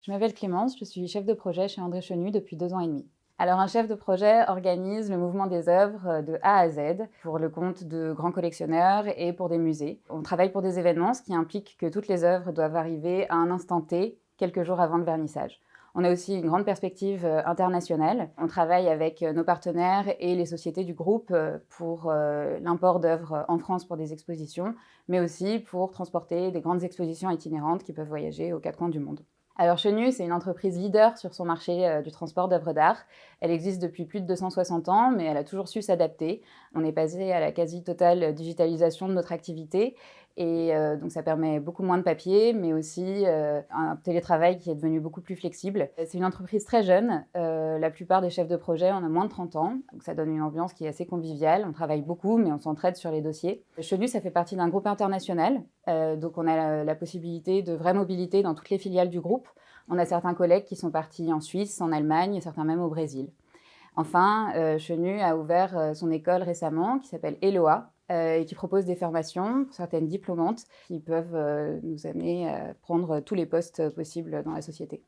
Je m'appelle Clémence, je suis chef de projet chez André Chenu depuis 2 ans et demi. Alors un chef de projet organise le mouvement des œuvres de A à Z pour le compte de grands collectionneurs et pour des musées. On travaille pour des événements, ce qui implique que toutes les œuvres doivent arriver à un instant T, quelques jours avant le vernissage. On a aussi une grande perspective internationale. On travaille avec nos partenaires et les sociétés du groupe pour l'import d'œuvres en France pour des expositions, mais aussi pour transporter des grandes expositions itinérantes qui peuvent voyager aux quatre coins du monde. Alors Chenu, c'est une entreprise leader sur son marché du transport d'œuvres d'art. Elle existe depuis plus de 260 ans, mais elle a toujours su s'adapter. On est passé à la quasi-totale digitalisation de notre activité et donc ça permet beaucoup moins de papier, mais aussi un télétravail qui est devenu beaucoup plus flexible. C'est une entreprise très jeune. La plupart des chefs de projet en ont moins de 30 ans, donc ça donne une ambiance qui est assez conviviale. On travaille beaucoup, mais on s'entraide sur les dossiers. Chenu, ça fait partie d'un groupe international, donc on a la possibilité de vraie mobilité dans toutes les filiales du groupe. On a certains collègues qui sont partis en Suisse, en Allemagne et certains même au Brésil. Enfin, Chenu a ouvert son école récemment qui s'appelle Eloa et qui propose des formations pour certaines diplômantes qui peuvent nous amener à prendre tous les postes possibles dans la société.